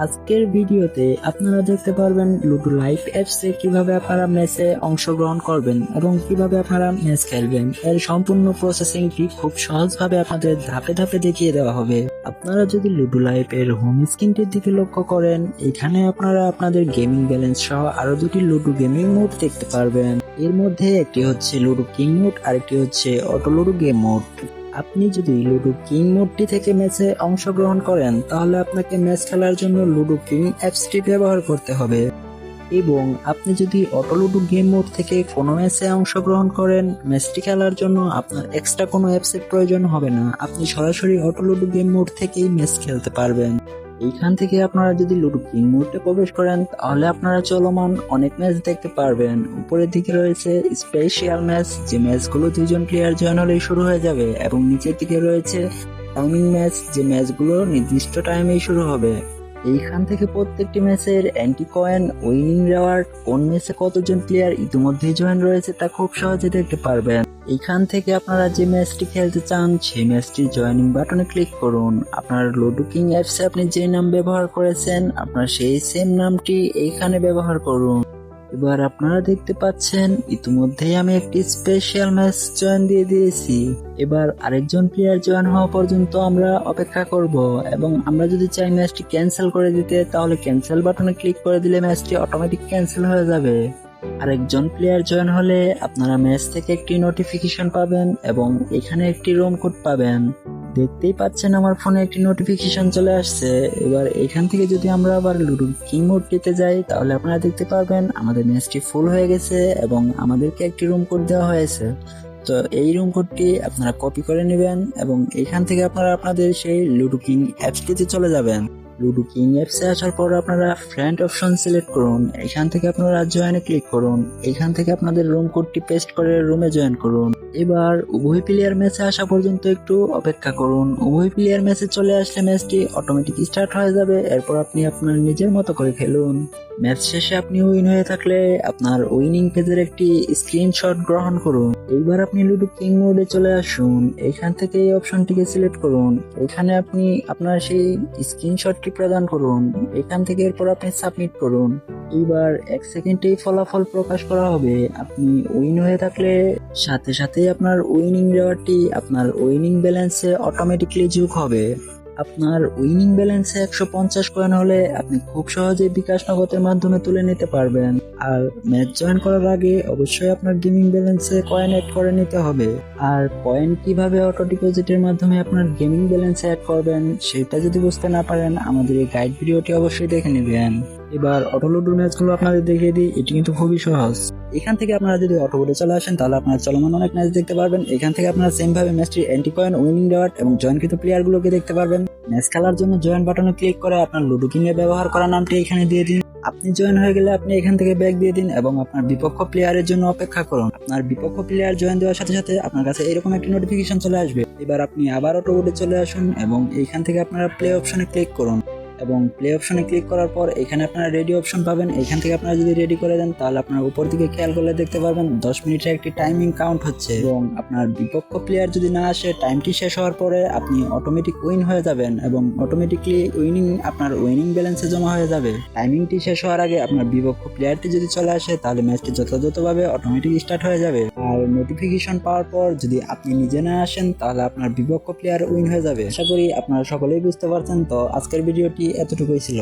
আজকের ভিডিওতে আপনারা দেখতে পারবেন লুডো লাইভ অ্যাপসে কিভাবে আপনারা ম্যাচে অংশগ্রহণ করবেন এবং কিভাবে আপনারা ম্যাচ খেলবেন। এর সম্পূর্ণ প্রসেসিংটি খুব সহজভাবে আপনাদের ধাপে ধাপে দেখিয়ে দেওয়া হবে। আপনারা যদি লুডো লাইভ এর হোম স্ক্রিনটির দিকে লক্ষ্য করেন, এখানে আপনারা আপনাদের গেমিং ব্যালেন্স সহ আরো দুটি লুডো গেমিং মোড দেখতে পারবেন। এর মধ্যে একটি হচ্ছে লুডো কিং মোড আর একটি হচ্ছে অটো লুডো গেম মোড। আপনি যদি লুডো কিং মোডটি থেকে ম্যাচে অংশগ্রহণ করেন, তাহলে আপনাকে ম্যাচ খেলার জন্য লুডো কিং অ্যাপসটি ব্যবহার করতে হবে। এবং আপনি যদি অটো লুডো গেম মোড থেকে কোনো ম্যাচে অংশগ্রহণ করেন, ম্যাচটি খেলার জন্য আপনার এক্সট্রা কোনো অ্যাপসের প্রয়োজন হবে না। আপনি সরাসরি অটো লুডো গেম মোড থেকেই ম্যাচ খেলতে পারবেন। এইখান থেকে আপনারা যদি লুডো কিং মোডে প্রবেশ করেন, তাহলে আপনারা চলমান অনেক ম্যাচ দেখতে পারবেন। উপরের দিকে রয়েছে স্পেশাল ম্যাচ, যে ম্যাচগুলো দুইজন প্লেয়ার জয়েন হলেই শুরু হয়ে যাবে, এবং নিচের দিকে রয়েছে টাইমিং ম্যাচ, যে ম্যাচগুলো নির্দিষ্ট টাইমেই শুরু হবে। এইখান থেকে প্রত্যেকটি ম্যাচের অ্যান্টি কয়েন, উইনিং রেওয়ার্ড, কোন ম্যাচে কতজন প্লেয়ার ইতিমধ্যেই জয়েন রয়েছে তা খুব সহজে দেখতে পারবেন। এইখান থেকে আপনারা যে ম্যাচটি খেলতে চান সেই ম্যাচটির জয়েনিং বাটনে ক্লিক করুন। আপনার লুডো কিং অ্যাপসে আপনি যে নাম ব্যবহার করেছেন, আপনার সেই সেম নামটি এইখানে ব্যবহার করুন। এবার আপনারা দেখতে পাচ্ছেন ইতিমধ্যেই আমি একটি স্পেশাল ম্যাচ জয়েন দিয়ে দিয়েছি। এবার আরেকজন প্লেয়ার জয়েন হওয়া পর্যন্ত আমরা অপেক্ষা করব, এবং আমরা যদি চাই ম্যাচটি ক্যান্সেল করে দিতে, তাহলে ক্যান্সেল বাটনে ক্লিক করে দিলে ম্যাচটি অটোমেটিক ক্যান্সেল হয়ে যাবে। আরেকজন প্লেয়ার জয়েন হলে আপনারা ম্যাচ থেকে একটি নোটিফিকেশন পাবেন এবং এখানে একটি রুম কোড পাবেন। দেখতেই পাচ্ছেন আমার ফোনে একটি নোটিফিকেশন চলে আসছে। এবার এখান থেকে যদি আমরা আবার লুডো কিং মোডটিতে যাই, তাহলে আপনারা দেখতে পারবেন আমাদের ম্যাচটি ফুল হয়ে গেছে এবং আমাদেরকে একটি রুম কোড দেওয়া হয়েছে। তো এই রুম কোডটি আপনারা কপি করে নেবেন এবং এখান থেকে আপনারা আপনাদের সেই লুডো কিং অ্যাপসটিতে চলে যাবেন। লুডো কিং অ্যাপসে আসার পর আপনারা ফ্রেন্ড অপশন সিলেক্ট করুন। এখান থেকে আপনারা জয়েনে ক্লিক করুন। এখান থেকে আপনাদের রুম কোডটি পেস্ট করে রুমে জয়েন করুন। এবার উভয় প্লেয়ার ম্যাচে আসা পর্যন্ত একটু অপেক্ষা করুন। উভয় প্লেয়ার ম্যাচে চলে আসলে ম্যাচটি অটোমেটিক স্টার্ট হয়ে যাবে। এরপর আপনি আপনার নিজের মতো করে খেলুন। ম্যাচ শেষে আপনি উইন হয়ে থাকলে আপনার উইনিং পেজের একটি স্ক্রিনশট গ্রহণ করুন। এইবার আপনি লুডো কিং মোডে চলে আসুন। এখান থেকে এই অপশনটিকে সিলেক্ট করুন। এখানে আপনি আপনার সেই স্ক্রিনশটটি প্রদান করুন। এখান থেকে এরপর আপনি সাবমিট করুন। এইবার 1 সেকেন্ডেই ফলাফল প্রকাশ করা হবে। আপনি উইন হয়ে থাকলে সাথে সাথেই আপনার উইনিং রেওয়ার্ডটি আপনার উইনিং ব্যালেন্সে অটোমেটিকলি যোগ হবে। আপনার উইনিং ব্যালেন্সে 150 কয়েন হলে আপনি খুব সহজেই বিকাশ নগদের মাধ্যমে তুলে নিতে পারবেন। আর ম্যাচ জয়েন করার আগে অবশ্যই আপনার গেমিং ব্যালেন্সে কয়েন অ্যাড করে নিতে হবে। আর কয়েন কিভাবে অটো ডিপোজিটের মাধ্যমে আপনার গেমিং ব্যালেন্সে অ্যাড করবেন সেটা যদি বুঝতে না পারেন, আমাদের এই গাইড ভিডিওটি অবশ্যই দেখে নেবেন। এবার অটো লুডো ম্যাচগুলো আপনাদের দেখিয়ে দিই। এটি কিন্তু খুবই সহজ। এখান থেকে আপনারা যদি অটো বোর্ডে চলে আসেন, তাহলে আপনারা চলমান অনেক ম্যাচ দেখতে পারবেন। এখান থেকে আপনারা সেম ভাবে ম্যাচটির অ্যান্টি কয়েন, উইনিং রেওয়ার্ড এবং জয়েনকৃত প্লেয়ারগুলোকে দেখতে পারবেন। ম্যাচ খেলার জন্য জয়েন বাটনে ক্লিক করে আপনার লুডো কিং এ ব্যবহার করা নামটি এখানে দিয়ে দিন। আপনি জয়েন হয়ে গেলে আপনি এখান থেকে ব্যাক দিয়ে দিন এবং আপনার বিপক্ষ প্লেয়ারের জন্য অপেক্ষা করুন। আপনার বিপক্ষ প্লেয়ার জয়েন দেওয়ার সাথে সাথে আপনার কাছে এরকম একটি নোটিফিকেশন চলে আসবে। এবার আপনি আবার অটো বোর্ডে চলে আসুন এবং এইখান থেকে আপনারা প্লে অপশনে ক্লিক করুন। এবং প্লে অপশনে ক্লিক করার পর এখানে আপনারা রেডি অপশন পাবেন। এখান থেকে আপনারা যদি রেডি করে দেন, তাহলে আপনার উপর দিকে খেয়াল করলে দেখতে পারবেন 10 মিনিটের একটি টাইমিং কাউন্ট হচ্ছে। এবং আপনার বিপক্ষ প্লেয়ার যদি না আসে, টাইমটি শেষ হওয়ার পরে আপনি অটোমেটিক উইন হয়ে যাবেন এবং অটোমেটিকলি উইনিং আপনার উইনিং ব্যালেন্সে জমা হয়ে যাবে। টাইমিংটি শেষ হওয়ার আগে আপনার বিপক্ষ প্লেয়ারটি যদি চলে আসে, তাহলে ম্যাচটি যথাযথভাবে অটোমেটিক স্টার্ট হয়ে যাবে। আর নোটিফিকেশন পাওয়ার পর যদি আপনি নিজে না আসেন, তাহলে আপনার বিপক্ষ প্লেয়ার উইন হয়ে যাবে। আশা করি আপনারা সকলেই বুঝতে পারছেন। তো আজকের ভিডিওটি এতটুকুই ছিল।